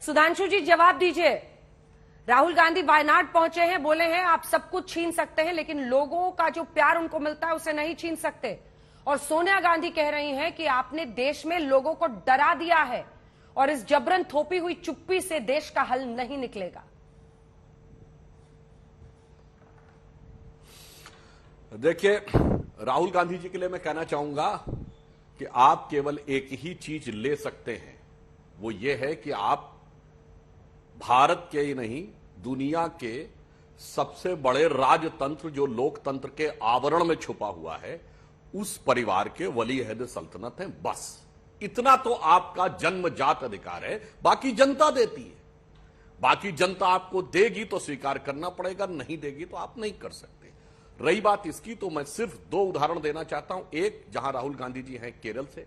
सुधांशु जी जवाब दीजिए। राहुल गांधी वायनाड पहुंचे हैं, बोले हैं आप सब कुछ छीन सकते हैं लेकिन लोगों का जो प्यार उनको मिलता है उसे नहीं छीन सकते। और सोनिया गांधी कह रही हैं कि आपने देश में लोगों को डरा दिया है और इस जबरन थोपी हुई चुप्पी से देश का हल नहीं निकलेगा। देखिए, राहुल गांधी जी के लिए मैं कहना चाहूंगा कि आप केवल एक ही चीज ले सकते हैं, वो ये है कि आप भारत के ही नहीं दुनिया के सबसे बड़े राजतंत्र जो लोकतंत्र के आवरण में छुपा हुआ है उस परिवार के वली अहद सल्तनत हैं। बस इतना तो आपका जन्मजात अधिकार है, बाकी जनता देती है। बाकी जनता आपको देगी तो स्वीकार करना पड़ेगा, नहीं देगी तो आप नहीं कर सकते। रही बात इसकी, तो मैं सिर्फ दो उदाहरण देना चाहता हूं। एक जहां राहुल गांधी जी हैं केरल से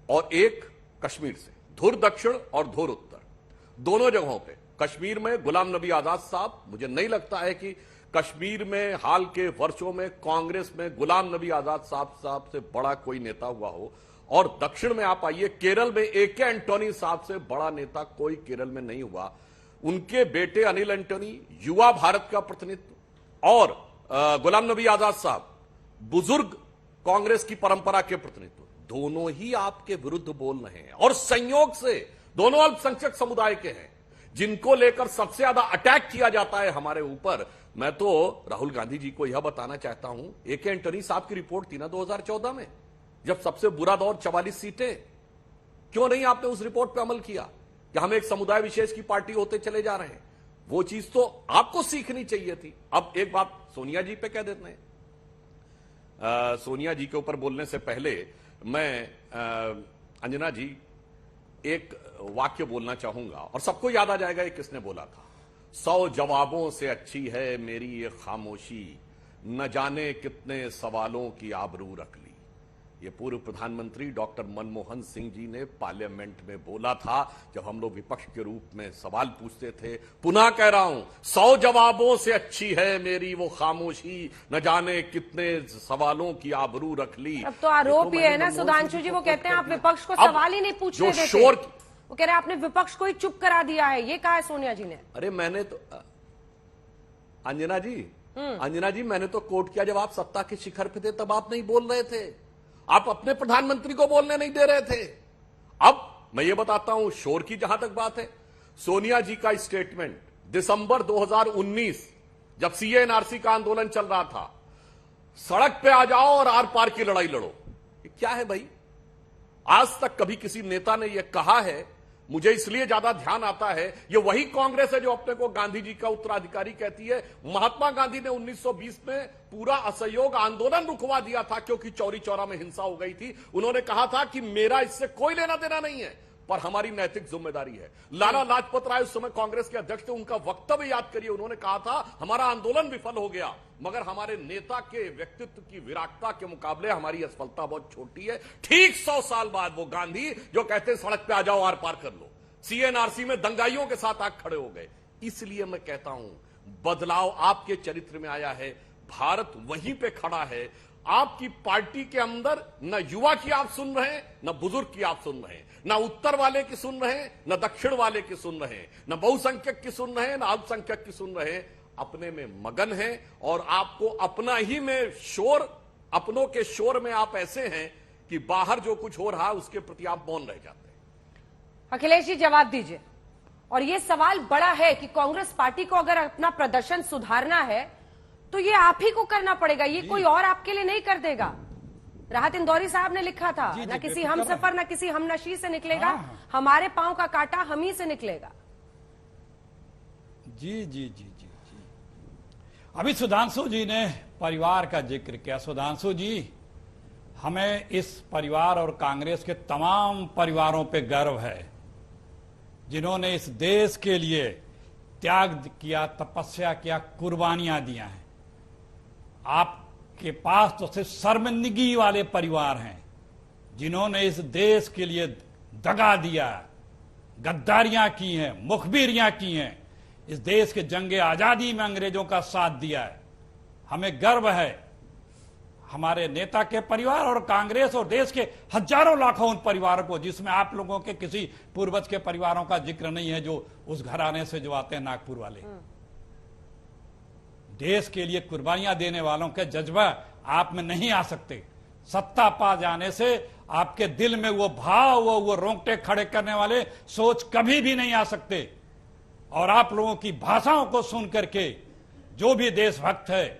और एक कश्मीर से। धुर दक्षिण और धुर उत्तर, दोनों जगहों पे कश्मीर में गुलाम नबी आजाद साहब, मुझे नहीं लगता है कि कश्मीर में हाल के वर्षों में कांग्रेस में गुलाम नबी आजाद साहब से बड़ा कोई नेता हुआ हो। और दक्षिण में आप आइए, केरल में ए.के. एंटोनी साहब से बड़ा नेता कोई केरल में नहीं हुआ। उनके बेटे अनिल एंटोनी युवा भारत का प्रतिनिधित्व और गुलाम नबी आजाद साहब बुजुर्ग कांग्रेस की परंपरा के प्रतिनिधित्व, दोनों ही आपके विरुद्ध बोल रहे हैं। और संयोग से दोनों अल्पसंख्यक समुदाय के हैं जिनको लेकर सबसे ज्यादा अटैक किया जाता है हमारे ऊपर। मैं तो राहुल गांधी जी को यह बताना चाहता हूं, ए.के. एंटोनी साहब की रिपोर्ट थी ना 2014 में, जब सबसे बुरा दौर 44 सीटें, क्यों नहीं आपने उस रिपोर्ट पर अमल किया कि हम एक समुदाय विशेष की पार्टी होते चले जा रहे हैं? वो चीज तो आपको सीखनी चाहिए थी। अब एक बात सोनिया जी पे कह देते हैं। सोनिया जी के ऊपर बोलने से पहले मैं अंजना जी एक वाक्य बोलना चाहूंगा और सबको याद आ जाएगा ये किसने बोला था। 100 जवाबों से अच्छी है मेरी ये खामोशी, न जाने कितने सवालों की आबरू रख ली। ये पूर्व प्रधानमंत्री डॉक्टर मनमोहन सिंह जी ने पार्लियामेंट में बोला था जब हम लोग विपक्ष के रूप में सवाल पूछते थे। पुनः कह रहा हूं, 100 जवाबों से अच्छी है मेरी वो खामोशी, न जाने कितने सवालों की आबरू रख ली। अब तो आरोप ये है ना सुधांशु जी, वो कहते हैं आप विपक्ष को सवाल ही नहीं पूछने देते। वो कह रहे हैं आपने विपक्ष को ही चुप करा दिया है, ये कहा है सोनिया जी ने। अरे मैंने तो अंजना जी मैंने तो कोट किया जब आप सत्ता के शिखर पे थे, तब आप नहीं बोल रहे थे। आप अपने प्रधानमंत्री को बोलने नहीं दे रहे थे। अब मैं ये बताता हूं, शोर की जहां तक बात है, सोनिया जी का स्टेटमेंट दिसंबर 2019 जब सीएनआरसी का आंदोलन चल रहा था, सड़क पे आ जाओ और आर पार की लड़ाई लड़ो, ये क्या है भाई? आज तक कभी किसी नेता ने यह कहा है? मुझे इसलिए ज्यादा ध्यान आता है, ये वही कांग्रेस है जो अपने को गांधी जी का उत्तराधिकारी कहती है। महात्मा गांधी ने 1920 में पूरा असहयोग आंदोलन रुकवा दिया था क्योंकि चौरी चौरा में हिंसा हो गई थी। उन्होंने कहा था कि मेरा इससे कोई लेना देना नहीं है, पर हमारी नैतिक जिम्मेदारी है। लाला लाजपत राय उस समय कांग्रेस के अध्यक्ष थे, उनका वक्तव्य याद करिए। उन्होंने कहा था हमारा आंदोलन विफल हो गया, मगर हमारे नेता के व्यक्तित्व की विराटता के मुकाबले हमारी असफलता बहुत छोटी है। ठीक 100 साल बाद वो गांधी जो कहते हैं सड़क पे आ जाओ आर पार कर लो, सीएनआरसी में दंगाइयों के साथ आग खड़े हो गए। इसलिए मैं कहता हूं, बदलाव आपके चरित्र में आया है, भारत वहीं पे खड़ा है। आपकी पार्टी के अंदर न युवा की आप सुन रहे हैं, न बुजुर्ग की आप सुन रहे हैं, न उत्तर वाले की सुन रहे हैं, न दक्षिण वाले की सुन रहे हैं, न बहुसंख्यक की सुन रहे हैं, न अल्पसंख्यक की सुन रहे हैं। अपने में मगन हैं और आपको अपना ही में शोर, अपनों के शोर में आप ऐसे हैं कि बाहर जो कुछ हो रहा है उसके प्रति आप मौन रह जाते हैं। अखिलेश जी जवाब दीजिए। और ये सवाल बड़ा है कि कांग्रेस पार्टी को अगर अपना प्रदर्शन सुधारना है तो ये आप ही को करना पड़ेगा, ये कोई और आपके लिए नहीं कर देगा। राहत इंदौरी साहब ने लिखा था, ना किसी हम सफर ना किसी हमनशी से निकलेगा, हमारे पांव का कांटा हम ही से निकलेगा। जी जी जी जी जी अभी सुधांशु जी ने परिवार का जिक्र किया। सुधांशु जी, हमें इस परिवार और कांग्रेस के तमाम परिवारों पे गर्व है जिन्होंने इस देश के लिए त्याग किया, तपस्या किया, कुर्बानियां दिया हैं। आपके पास तो सिर्फ शर्मिंदगी वाले परिवार हैं जिन्होंने इस देश के लिए दगा दिया, गद्दारियां की हैं, मुखबिरियां की हैं, इस देश के जंगे आजादी में अंग्रेजों का साथ दिया है। हमें गर्व है, हमारे नेता के परिवार और कांग्रेस और देश के हजारों लाखों उन परिवारों को, जिसमें आप लोगों के किसी पूर्वज के परिवारों का जिक्र नहीं है, जो उस घराने से जो आते हैं नागपुर वाले। देश के लिए कुर्बानियां देने वालों के जज्बा आप में नहीं आ सकते। सत्ता पा जाने से आपके दिल में वो भाव, वो रोंगटे खड़े करने वाले सोच कभी भी नहीं आ सकते। और आप लोगों की भाषाओं को सुन करके जो भी देशभक्त है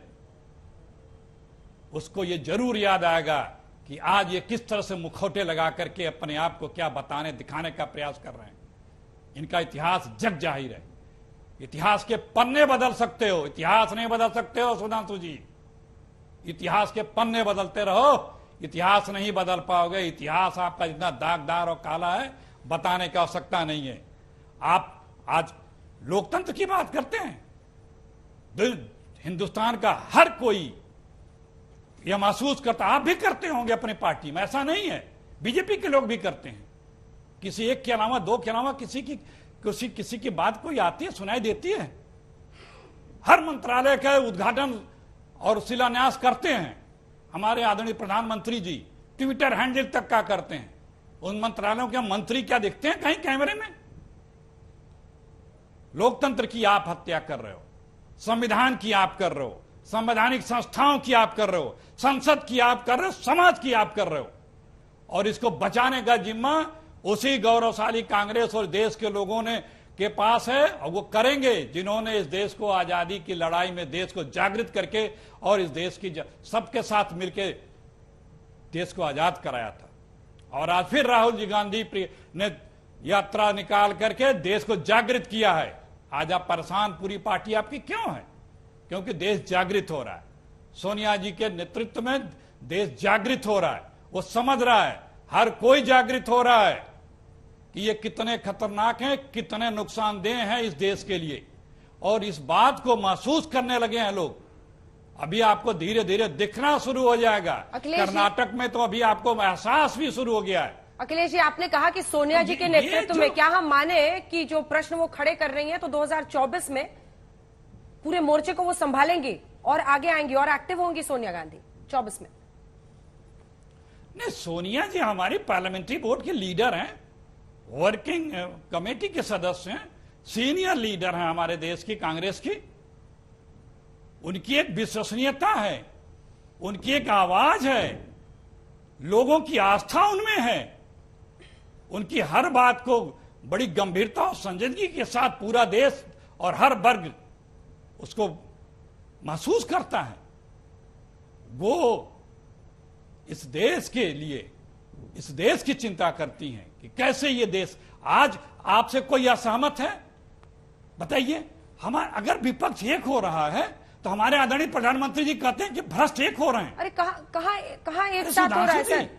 उसको ये जरूर याद आएगा कि आज ये किस तरह से मुखौटे लगा करके अपने आप को क्या बताने दिखाने का प्रयास कर रहे हैं। इनका इतिहास जग जाहिर है। इतिहास के पन्ने बदल सकते हो, इतिहास नहीं बदल सकते हो सुधांशु जी। इतिहास के पन्ने बदलते रहो, इतिहास नहीं बदल पाओगे। इतिहास आपका इतना दागदार और काला है, बताने की आवश्यकता नहीं है। आप आज लोकतंत्र की बात करते हैं। हिंदुस्तान का हर कोई यह महसूस करता, आप भी करते होंगे अपनी पार्टी में, ऐसा नहीं है, बीजेपी के लोग भी करते हैं। किसी एक के अलावा, दो के अलावा किसी की बात कोई आती है, सुनाई देती है। हर मंत्रालय का उद्घाटन और शिलान्यास करते हैं हमारे आदरणीय प्रधानमंत्री जी, ट्विटर हैंडल तक का करते हैं। उन मंत्रालयों के मंत्री क्या दिखते हैं कहीं कैमरे में? लोकतंत्र की आप हत्या कर रहे हो, संविधान की आप कर रहे हो, संवैधानिक संस्थाओं की आप कर रहे हो, संसद की आप कर रहे हो, समाज की आप कर रहे हो। और इसको बचाने का जिम्मा उसी गौरवशाली कांग्रेस और देश के लोगों ने के पास है, और वो करेंगे जिन्होंने इस देश को आजादी की लड़ाई में देश को जागृत करके और इस देश की सबके साथ मिलकर देश को आजाद कराया था। और आज फिर राहुल जी गांधी ने यात्रा निकाल करके देश को जागृत किया है। आज आप परेशान पूरी पार्टी आपकी क्यों है? क्योंकि देश जागृत हो रहा है। सोनिया जी के नेतृत्व में देश जागृत हो रहा है। वो समझ रहा है, हर कोई जागृत हो रहा है कि ये कितने खतरनाक हैं, कितने नुकसानदेह हैं इस देश के लिए। और इस बात को महसूस करने लगे हैं लोग। अभी आपको धीरे धीरे दिखना शुरू हो जाएगा। कर्नाटक में तो अभी आपको एहसास भी शुरू हो गया है। अखिलेश जी, आपने कहा कि सोनिया जी के नेतृत्व में, क्या हम माने कि जो प्रश्न वो खड़े कर रही हैं तो 2024 में पूरे मोर्चे को वो संभालेंगी और आगे आएंगी और एक्टिव होंगी सोनिया गांधी 24 में? नहीं, सोनिया जी हमारी पार्लियामेंट्री बोर्ड के लीडर हैं, वर्किंग कमेटी के सदस्य हैं, सीनियर लीडर हैं हमारे देश की कांग्रेस की। उनकी एक विश्वसनीयता है, उनकी एक आवाज है, लोगों की आस्था उनमें है। उनकी हर बात को बड़ी गंभीरता और संजीदगी के साथ पूरा देश और हर वर्ग उसको महसूस करता है। वो इस देश के लिए, इस देश की चिंता करती हैं कि कैसे ये देश, आज आपसे कोई असहमत है बताइए? हमारा अगर विपक्ष एक हो रहा है तो हमारे आदरणीय प्रधानमंत्री जी कहते हैं कि भ्रष्ट एक हो रहे हैं। अरे कहाँ एक साथ हो रहा है सर?